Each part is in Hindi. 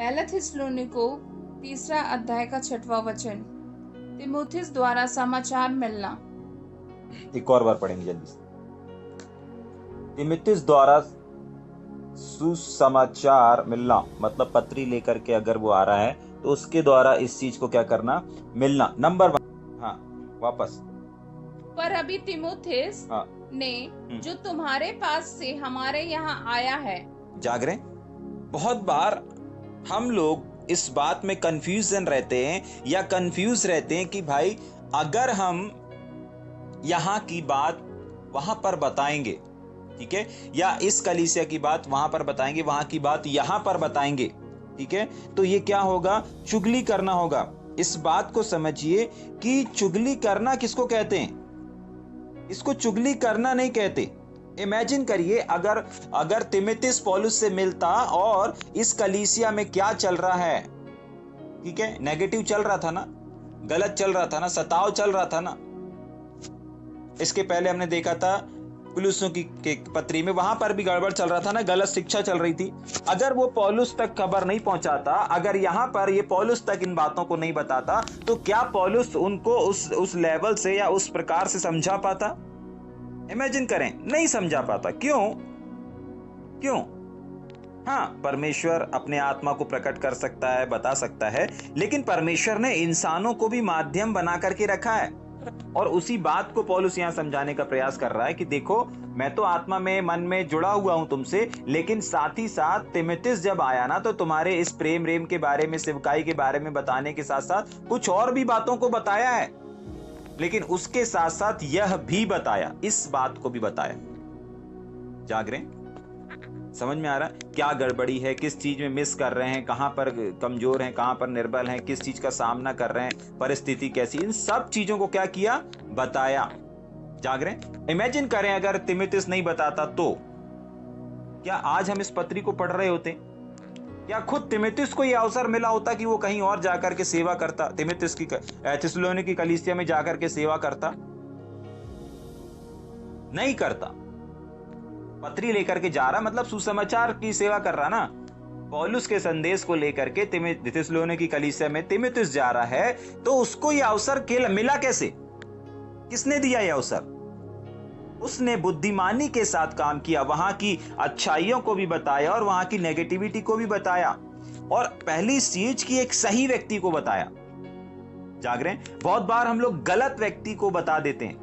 पहला थिस्सलुनीको 3 का 6वां वचन। तीमुथियुस द्वारा समाचार मिलना। एक और बार पढ़ेंगे जल्दी से। तीमुथियुस द्वारा सुसमाचार मिलना, मतलब पत्री लेकर के अगर वो आ रहा है तो उसके द्वारा इस चीज को क्या करना, मिलना। नंबर 1। हाँ, वापस। पर अभी तीमुथियुस हाँ ने जो तुम्हारे पास से हमारे यहाँ आया है। जाग रहे? बहुत बार हम लोग इस बात में कंफ्यूजन रहते हैं या कंफ्यूज रहते हैं कि भाई अगर हम यहाँ की बात वहां पर बताएंगे, ठीक है, या इस कलीसिया की बात वहां पर बताएंगे, वहां की बात यहां पर बताएंगे, ठीक है, तो ये क्या होगा, चुगली करना होगा। इस बात को समझिए कि चुगली करना किसको कहते हैं, इसको चुगली करना नहीं कहते। इमेजिन करिए अगर तीमुथियुस पौलुस से मिलता और इस कलीसिया में क्या चल रहा है, ठीक है, नेगेटिव चल रहा था ना, गलत चल रहा था ना, सताव चल रहा था ना। इसके पहले हमने देखा था कुलुस्सियों की पत्री में, वहां पर भी गड़बड़ चल रहा था ना, गलत शिक्षा चल रही थी। अगर वो पौलुस तक खबर नहीं पहुंचाता, अगर यहां पर ये पौलुस तक इन बातों को नहीं बताता, तो क्या पौलुस उनको उस लेवल से या उस प्रकार से समझा पाता? इमेजिन करें, नहीं समझा पाता। क्यों? हाँ, परमेश्वर अपने आत्मा को प्रकट कर सकता है, बता सकता है, लेकिन परमेश्वर ने इंसानों को भी माध्यम बना करके रखा है। और उसी बात को पौलुस यहाँ समझाने का प्रयास कर रहा है कि देखो, मैं तो आत्मा में, मन में जुड़ा हुआ हूं तुमसे, लेकिन साथ ही साथ तीमुथियुस जब आया ना, तो तुम्हारे इस प्रेम रेम के बारे में, सेवकाई के बारे में बताने के साथ साथ कुछ और भी बातों को बताया है, लेकिन उसके साथ साथ यह भी बताया, इस बात को भी बताया। जाग रहे हैं? समझ में आ रहा है क्या गड़बड़ी है, किस चीज में मिस कर रहे हैं, कहां पर कमजोर हैं, कहां पर निर्बल हैं, किस चीज का सामना कर रहे हैं, परिस्थिति कैसी, इन सब चीजों को क्या किया, बताया। जाग रहे हैं? इमेजिन करें अगर तीमुथियुस नहीं बताता तो क्या आज हम इस पत्री को पढ़ रहे होते? क्या खुद तीमुथियुस को यह अवसर मिला होता कि वो कहीं और जाकर के सेवा करता, तीमुथियुस की थिस्सलुनीकी की कलीसिया में जाकर के सेवा करता? नहीं करता। पत्री लेकर के जा रहा, मतलब सुसमाचार की सेवा कर रहा ना, पौलुस के संदेश को लेकर के थिस्सलुनीकी की कलीसिया में तीमुथियुस जा रहा है, तो उसको यह अवसर मिला कैसे? किसने दिया यह अवसर? उसने बुद्धिमानी के साथ काम किया, वहां की अच्छाइयों को भी बताया और वहां की नेगेटिविटी को भी बताया, और पहली चीज की एक सही व्यक्ति को बताया। जाग रहे हैं? बहुत बार हम लोग गलत व्यक्ति को बता देते हैं,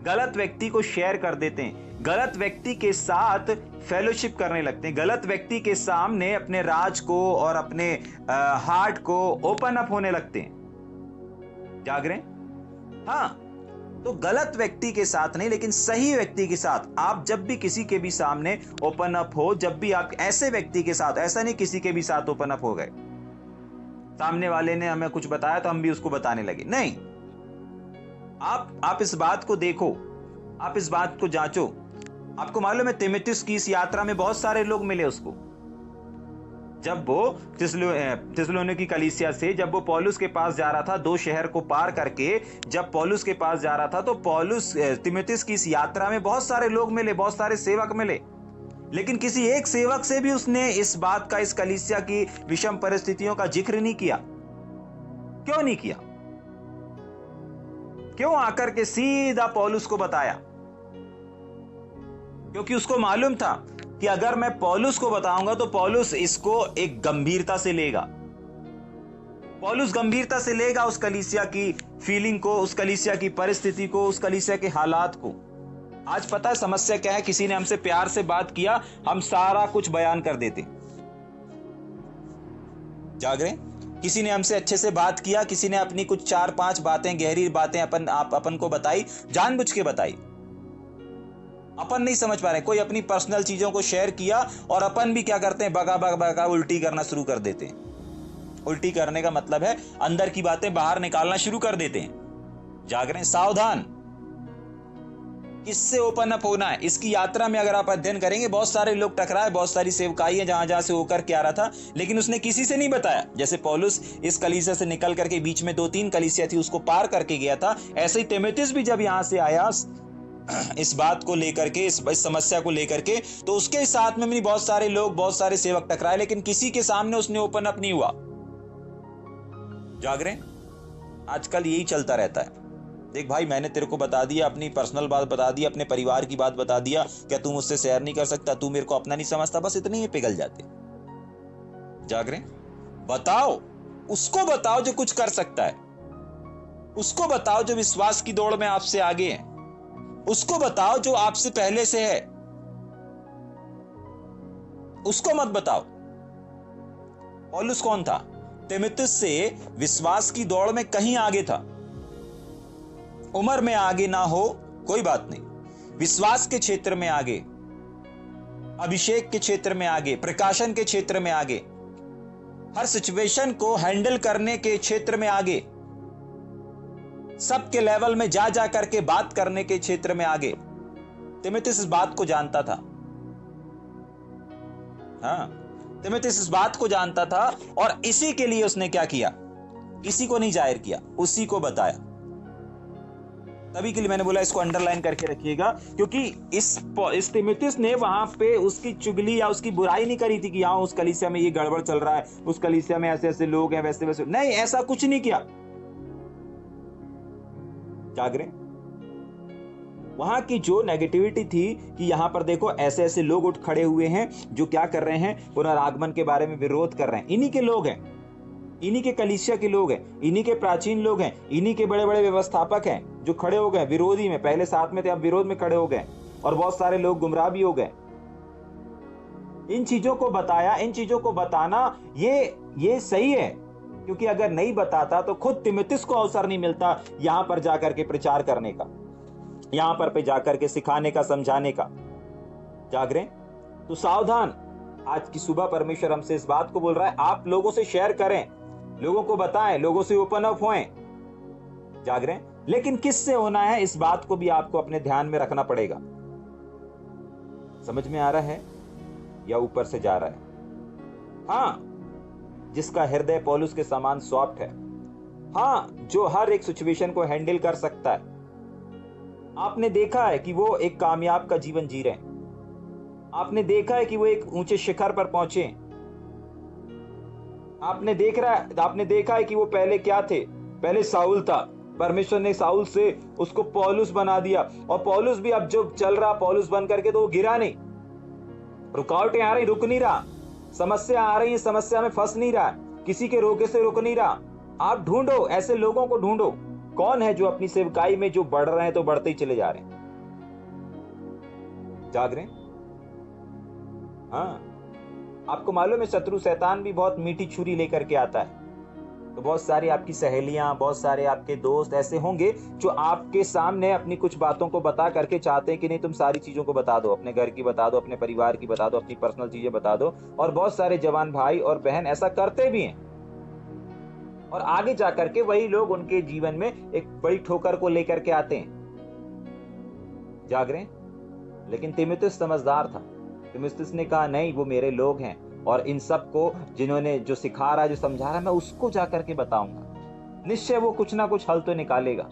गलत व्यक्ति को शेयर कर देते हैं, गलत व्यक्ति के साथ फेलोशिप करने लगते हैं, गलत व्यक्ति के सामने अपने राज को और अपने हार्ट को ओपन अप होने लगते हैं। जाग रहे हैं? हाँ, तो गलत व्यक्ति के साथ नहीं, लेकिन सही व्यक्ति के साथ आप जब भी किसी के भी सामने ओपन अप हो, जब भी आप ऐसे व्यक्ति के साथ, ऐसा नहीं किसी के भी साथ ओपन अप हो गए, सामने वाले ने हमें कुछ बताया तो हम भी उसको बताने लगे, नहीं। आप इस बात को देखो, आप इस बात को जांचो। आपको मालूम है तीमुथियुस की इस यात्रा में बहुत सारे लोग मिले उसको। जब वो थिस्सलुनीकी की कलीसिया से, जब वो पौलुस के पास जा रहा था, 2 शहर को पार करके जब पौलुस के पास जा रहा था, तो तीमुथियुस की इस यात्रा में बहुत सारे लोग मिले, बहुत सारे सेवक मिले, लेकिन किसी एक सेवक से भी उसने इस बात का, इस कलीसिया की विषम परिस्थितियों का जिक्र नहीं किया। क्यों नहीं किया? क्यों आकर के सीधा पौलुस को बताया? क्योंकि उसको मालूम था कि अगर मैं पौलुस को बताऊंगा तो पौलुस इसको एक गंभीरता से लेगा, पौलुस गंभीरता से लेगा उस कलीसिया की फीलिंग को, उस कलीसिया की परिस्थिति को, उस कलीसिया के हालात को। आज पता है समस्या क्या है? किसी ने हमसे प्यार से बात किया, हम सारा कुछ बयान कर देते। जाग रहे? किसी ने हमसे अच्छे से बात किया, किसी ने अपनी कुछ 4-5 बातें, गहरी बातें अपन को बताई, जानबूझ के बताई। अपन नहीं समझ पा रहे, कोई अपनी पर्सनल चीजों को शेयर किया और अपन भी क्या करते हैं, बगा उल्टी करना शुरू कर देते हैं। उल्टी करने का मतलब है अंदर की बातें बाहर निकालना शुरू कर देते हैं। जाग रहे हैं? सावधान, किससे ओपन अप होना है। इसकी यात्रा में अगर आप अध्ययन करेंगे, बहुत सारे लोग टकराए, बहुत सारी सेवकाई है जहां से होकर के आ रहा था, लेकिन उसने किसी से नहीं बताया। जैसे पौलुस इस कलीसिया से निकल करके बीच में 2-3 कलीसिया थी उसको पार करके गया था, ऐसे ही तीमुथियुस भी जब यहां से आया इस बात को लेकर के, इस समस्या को लेकर के, तो उसके साथ में भी बहुत सारे लोग, बहुत सारे सेवक टकराए, लेकिन किसी के सामने उसने ओपन अप नहीं हुआ। जाग रहे? आजकल यही चलता रहता है। देख भाई, मैंने तेरे को बता दिया, अपनी पर्सनल बात बता दी, अपने परिवार की बात बता दिया, क्या तू मुझसे शेयर नहीं कर सकता, तू मेरे को अपना नहीं समझता, बस इतने ही पिघल जाते। जाग रहे? बताओ, उसको बताओ जो कुछ कर सकता है, उसको बताओ जो विश्वास की दौड़ में आपसे आगे है, उसको बताओ जो आपसे पहले से है, उसको मत बताओ। पौलुस कौन था? तीमुथियुस से विश्वास की दौड़ में कहीं आगे था। उम्र में आगे ना हो कोई बात नहीं, विश्वास के क्षेत्र में आगे, अभिषेक के क्षेत्र में आगे, प्रकाशन के क्षेत्र में आगे, हर सिचुएशन को हैंडल करने के क्षेत्र में आगे, सबके लेवल में जा जा करके बात करने के क्षेत्र में आगे। तीमुथियुस इस बात को जानता था। हाँ, तीमुथियुस इस बात को जानता था, और इसी के लिए उसने क्या किया? किसी को नहीं जाहिर किया, उसी को बताया। तभी के लिए मैंने बोला इसको अंडरलाइन करके रखिएगा, क्योंकि इस तीमुथियुस ने वहां पे उसकी चुगली या उसकी बुराई नहीं करी थी कि हाँ उस कलीसिया में ये गड़बड़ चल रहा है, उस कलीसिया में ऐसे ऐसे लोग हैं, वैसे वैसे नहीं, ऐसा कुछ नहीं किया। जाग रहे? वहां की जो नेगेटिविटी थी कि यहां पर देखो ऐसे ऐसे लोग उठ खड़े हुए हैं जो क्या कर रहे हैं, पुनरागमन के बारे में विरोध कर रहे हैं, इन्हीं के लोग हैं, इन्हीं के कलीसिया के लोग हैं, इन्हीं के प्राचीन लोग हैं, इन्हीं के बड़े बड़े व्यवस्थापक हैं जो खड़े हो गए विरोधी में। पहले साथ में थे, अब विरोध में खड़े हो गए, और बहुत सारे लोग गुमराह भी हो गए। इन चीजों को बताया, इन चीजों को बताना ये सही है, क्योंकि अगर नहीं बताता तो खुद तीमुथियुस को अवसर नहीं मिलता यहां पर जाकर के प्रचार करने का, यहां पर पे जाकर के सिखाने का, समझाने का। जाग रहे? तो सावधान, आज की सुबह परमेश्वर हमसे इस बात को बोल रहा है, आप लोगों से शेयर करें, लोगों को बताएं, लोगों से ओपन अप होएं। जाग रहे? लेकिन किससे होना है, इस बात को भी आपको अपने ध्यान में रखना पड़ेगा। समझ में आ रहा है या ऊपर से जा रहा है? हाँ, जिसका हृदय पौलुस के समान सॉफ्ट है, हाँ, जो हर एक सिचुएशन को हैंडल कर सकता है। आपने देखा है कि वो एक कामयाब का जीवन जी रहे हैं, आपने देखा है कि वो एक ऊंचे शिखर पर पहुंचे, आपने देखा है कि वो पहले क्या थे, पहले साउल था, परमेश्वर ने साउल से उसको पौलुस बना दिया, और पौलुस भी अब जो चल रहा पौलुस बन करके, तो वो गिरा नहीं। रुकावटें आ रही, रुक नहीं रहा, समस्या आ रही है, समस्या में फंस नहीं रहा, किसी के रोके से रुक नहीं रहा। आप ढूंढो, ऐसे लोगों को ढूंढो, कौन है जो अपनी सेवकाई में जो बढ़ रहे हैं तो बढ़ते ही चले जा रहे हैं। जाग रहे हैं? हाँ, आपको मालूम है शत्रु शैतान भी बहुत मीठी छुरी लेकर के आता है। तो बहुत सारी आपकी सहेलियां, बहुत सारे आपके दोस्त ऐसे होंगे जो आपके सामने अपनी कुछ बातों को बता करके चाहते हैं कि नहीं तुम सारी चीजों को बता दो, अपने घर की बता दो, अपने परिवार की बता दो, अपनी पर्सनल चीजें बता दो। और बहुत सारे जवान भाई और बहन ऐसा करते भी हैं, और आगे जाकर के वही लोग उनके जीवन में एक बड़ी ठोकर को लेकर के आते हैं। जाग रहे? लेकिन तीमुथियुस समझदार था। तीमुथियुस ने कहा नहीं, वो मेरे लोग हैं, और इन सब को जिन्होंने जो सिखा रहा है, जो समझा रहा है, मैं उसको जाकर के बताऊंगा, निश्चय वो कुछ ना कुछ हल तो निकालेगा।